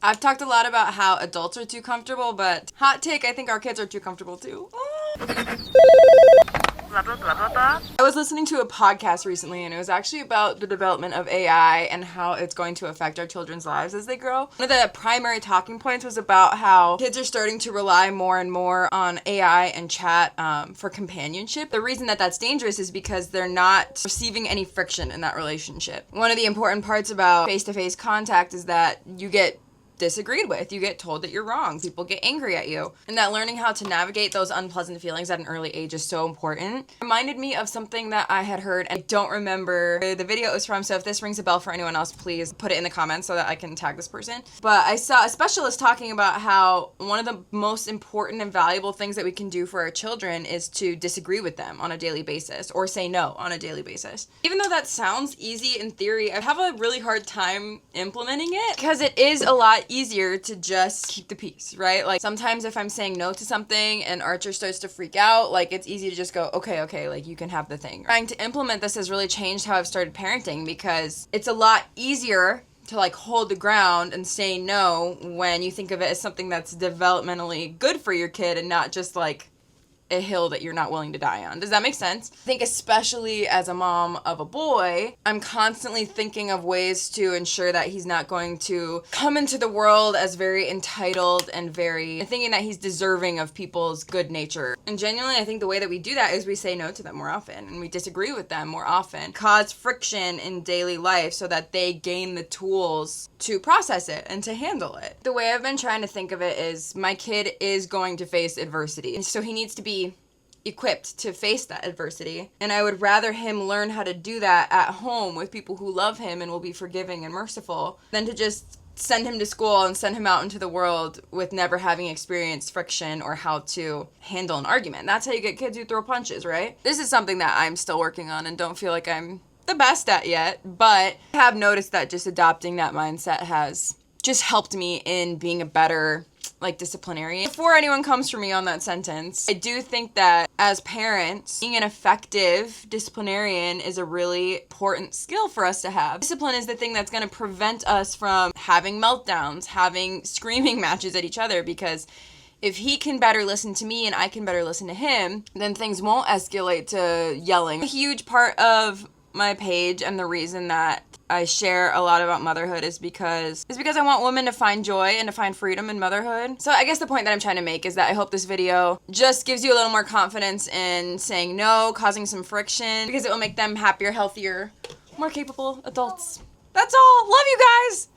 I've talked a lot about how adults are too comfortable, but hot take, I think our kids are too comfortable too. Blah, blah, blah, blah, blah. I was listening to a podcast recently, and it was actually about the development of AI and how it's going to affect our children's lives as they grow. One of the primary talking points was about how kids are starting to rely more and more on AI and chat for companionship. The reason that that's dangerous is because they're not receiving any friction in that relationship. One of the important parts about face-to-face contact is that you get disagreed with. You get told that you're wrong. People get angry at you. And that learning how to navigate those unpleasant feelings at an early age is so important. It reminded me of something that I had heard, and I don't remember the video it was from, so if this rings a bell for anyone else, please put it in the comments so that I can tag this person. But I saw a specialist talking about how one of the most important and valuable things that we can do for our children is to disagree with them on a daily basis or say no on a daily basis. Even though that sounds easy in theory, I have a really hard time implementing it because it is a lot easier to just keep the peace, right? Like sometimes if I'm saying no to something and Archer starts to freak out, like it's easy to just go, okay, like you can have the thing. Trying to implement this has really changed how I've started parenting because it's a lot easier to like hold the ground and say no when you think of it as something that's developmentally good for your kid and not just like a hill that you're not willing to die on. Does that make sense? I think especially as a mom of a boy, I'm constantly thinking of ways to ensure that he's not going to come into the world as very entitled and thinking that he's deserving of people's good nature. And genuinely, I think the way that we do that is we say no to them more often and we disagree with them more often, cause friction in daily life so that they gain the tools to process it and to handle it. The way I've been trying to think of it is my kid is going to face adversity, and so he needs to be equipped to face that adversity. And I would rather him learn how to do that at home with people who love him and will be forgiving and merciful than to just send him to school and send him out into the world with never having experienced friction or how to handle an argument. That's how you get kids who throw punches, right? This is something that I'm still working on and don't feel like I'm the best at yet, but I have noticed that just adopting that mindset has just helped me in being a better disciplinarian. Before anyone comes for me on that sentence, I do think that as parents, being an effective disciplinarian is a really important skill for us to have. Discipline is the thing that's going to prevent us from having meltdowns, having screaming matches at each other, because if he can better listen to me and I can better listen to him, then things won't escalate to yelling. A huge part of my page and the reason that I share a lot about motherhood is because I want women to find joy and to find freedom in motherhood. So I guess the point that I'm trying to make is that I hope this video just gives you a little more confidence in saying no, causing some friction, because it will make them happier, healthier, more capable adults. That's all. Love you guys.